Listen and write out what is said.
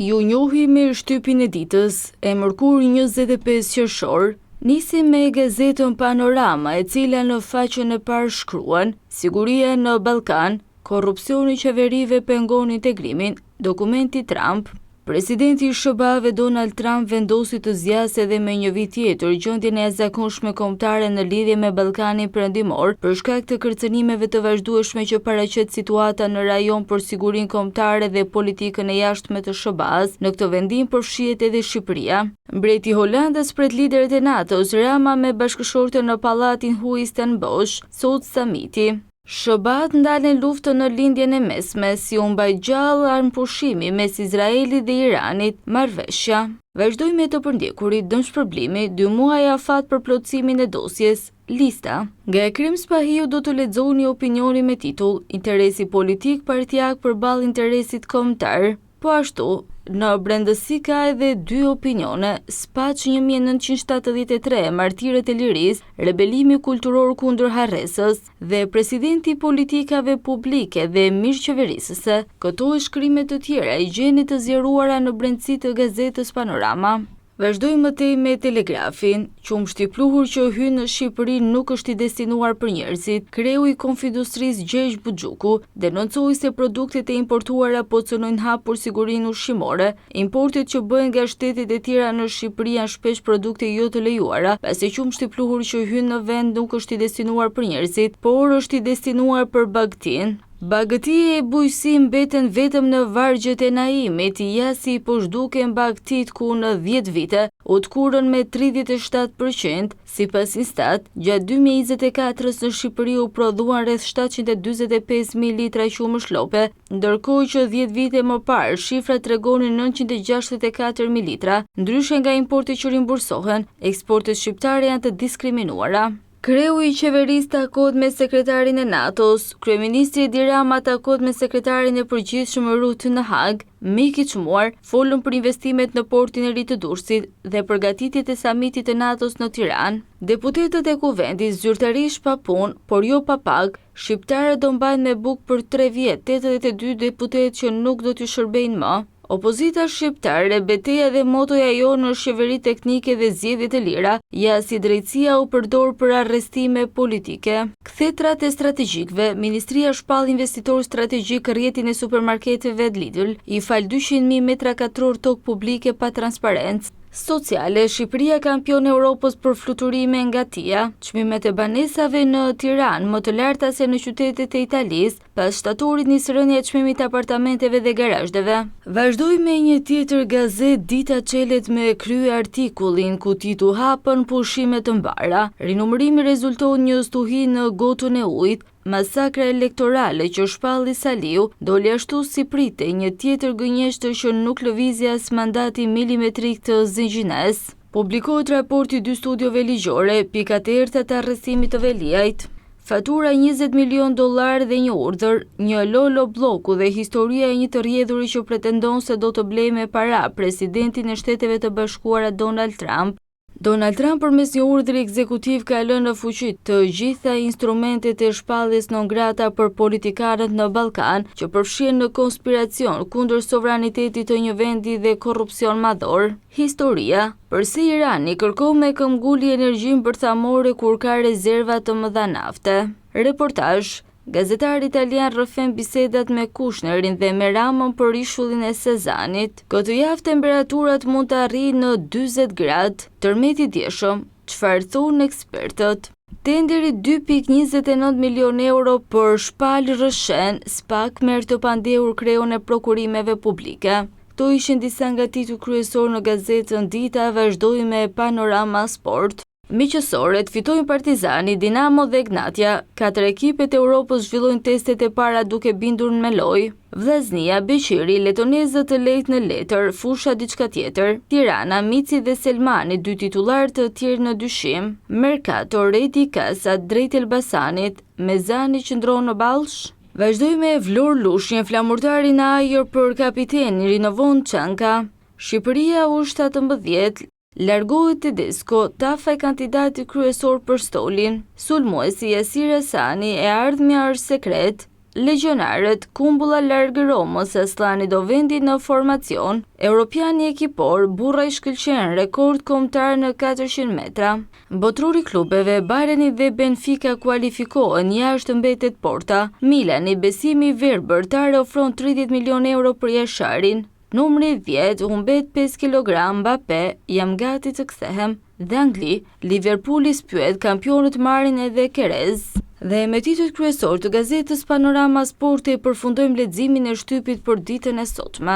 Ju njohi me shtypin e ditës, e mërkur 25 qershor, nisi me gazetën Panorama, e cila në faqen e parë shkruan: Siguria në Ballkan, korrupsioni i qeverive pengon integrimin, dokumenti Trump. Presidenti i SBA-ve Donald Trump vendosi të zgjasë edhe me një vit tjetër gjendjen e jashtëzakonshme kombëtare në lidhje me Ballkanin Perëndimor për shkak të kërcënimeve të vazhdueshme që paraqet situata në rajon për sigurinë kombëtare dhe politikën e jashtme të SBA-s. Në këtë vendim përfshihet edhe Shqipëria. Mbreti i Holandës pret liderët e NATO-s Rama me bashkëshorte në pallatin Huis ten Bosch sot samiti. SBA-t ndalen luftën në lindjen e mesme, si u mbaj gjallë armëpushimi mes Izraelit dhe Iranit, marrëveshja. Vazhdojmë të përndjekurit dëmshpërblimi 2 muaj afat për plotësimin e dosjes, lista. Nga Ekrem Spahiu do të lexoni opinioni me titull Interesi politik partijak përballë interesit kombëtar. Po ashtu, në brendësi ka edhe 2 opinione, Spaq 1973, Martirët e Lirisë, rebelimi kulturor kundër harresës dhe presidenti i politikave publike dhe mirëqeverisëse. Këto e shkrimet të tjera i gjeni të zjeruara në brendësi të gazetës Panorama. Vazhdojmë mëtej me Telegrafin. Qumshti i pluhur që hyn në Shqipëri nuk është i destinuar për njerëzit. Kreu i Konfindustrisë Gjergj Buxhuku denoncoi se produktet e importuara pozicionojnë hapur sigurinë ushqimore. Importet që bëhen nga shtetet e tjera në Shqipëri janë shpesh produkte jo të lejuara, pasi qumshti i pluhur që hyn në vend nuk është i destinuar për njerëzit, por është i destinuar për bagëtin. Bagëtia e bujësi mbeten vetëm në vargjet e Naimit, jasi po zhduken bagëtit ku në 10 vite u tkurën me 37%, sipas Instat, gjatë 2024-s në Shqipëri u prodhuan rreth 745.000 litra qumë shlope, ndërkohë që 10 vite më parë shifrat tregonin 964.000 litra. Ndryshe nga importet që rimbursohen, eksportet shqiptare janë të diskriminuara. Kreu i qeverisë takohet me sekretarin e NATO-s, kryeministri Edi Rama takohet me sekretarin e përgjithshëm Rutte në Hag, Miki Çmuar folën për investimet në portin e ri të Durrësit dhe përgatitjet e samitit të NATO-s në Tiranë. Deputetët e kuvendit zyrtarisht pa punë, por jo pa pagë, shqiptarët do mbajnë me bukë për 3 vjet 82 deputetë që nuk do t'ju shërbejnë më. Opozita shqiptare, betejë dhe motoja jonë në qeveri teknike dhe zgjedhje të lira, ja si drejtësia u përdor për arrestime politike. Kthetrat e strategjikëve, Ministria shpall investitor strategjik rrjetin e supermarketeve Lidl, i fal 200.000 metra katror tokë publike pa transparencë. Sociale, Shqipëria kampion e Europës për fluturime nga TIA. Çmimet e banesave në Tiranë më të larta se në qytetet e Italisë, pas shtatorit nis rënja e çmimit të apartamenteve dhe garazhdeve. Vazhdoj me një tjetër gazet, Dita çelet me krye artikullin ku titu hapën pushime të mbara. Rinumërimi rezulton një stuhi në gotën e ujit. Masakra elektorale që shpalli Saliu doli ashtu si prite një tjetër gënjeshtër që nuk lëvizi as mandati milimetrik të Zinxhines. Publikohet raporti 2 studiove ligjore, pikat e errta të arrestimit të Veliajt. Fatura $20 milion dhe një urdhër, një lolo bloku dhe historia e një të rrjedhuri që pretendon se do të blejë me para presidentin e Shteteve të Bashkuara Donald Trump. Donald Trump përmes një urdhri ekzekutiv ka lënë në fuqi të gjitha instrumentet e shpalljes non grata për politikanët në Ballkan, që përfshihen në konspiracion kundër sovranitetit të një vendi dhe korrupsion madhor. Historia. Përse Irani kërkon me këmbgulje energjinë bërthamore kur ka rezerva të mëdha nafte. Reportazh. Gazetari italian rrëfen bisedat me Kushnerin dhe me Ramon për ishullin e Sezanit. Këtë javë temperaturat mund të arrijnë në 40 gradë, tërmeti djeshëm, çfarë thonë ekspertët. Tenderi 2.29 milion euro për shpalë rrëshen, SPAK merr të pandehur kreun e prokurimeve publike. Kto ishin disa nga titujt kryesor në gazetën Dita, vazhdoi me Panorama Sport. Miqësorët fitojnë Partizani, Dinamo dhe Gnatja. 4 ekipet e Europës zhvillojnë testet e para duke bindur me lojë. Vllaznia, Beqiri, letonezët të lejtë në letër, fusha diçka tjetër. Tirana, Mici dhe Selmani, 2 titullar të tjerë në dyshim. Mercato, Redi Kasa, drejt Elbasanit, Mezani qëndron në Ballsh. Vazhdoj me Vlor Lush, një flamurtari në ajër për kapitenin rinovon Çanka. Shqipëria U17 largohet Tedesco, Tafa e kandidati kryesor për stolin. Sulmuesi Yasir Hasani, e ardhmja është sekret. Legionarët, kumbulla larg Romës, Aslani Dovendi në formacion, Europiani ekipor, burra i shkëlqen rekord kombëtar në 400 metra. Botruri klubeve, Bayerni dhe Benfica kualifikohen, jashtë mbetet Porta. Milani, besimi verbërtar, ofron 30 milion euro për jasharin. Numri 10, humbet 5 kg, Mbappé, jam gati të kthehem. Dhe Angli, Liverpooli spyet kampionët marrin edhe Kerez. Dhe me titujt kryesor të gazetës Panorama Sporti përfundojmë leximin e shtypit për ditën e sotme.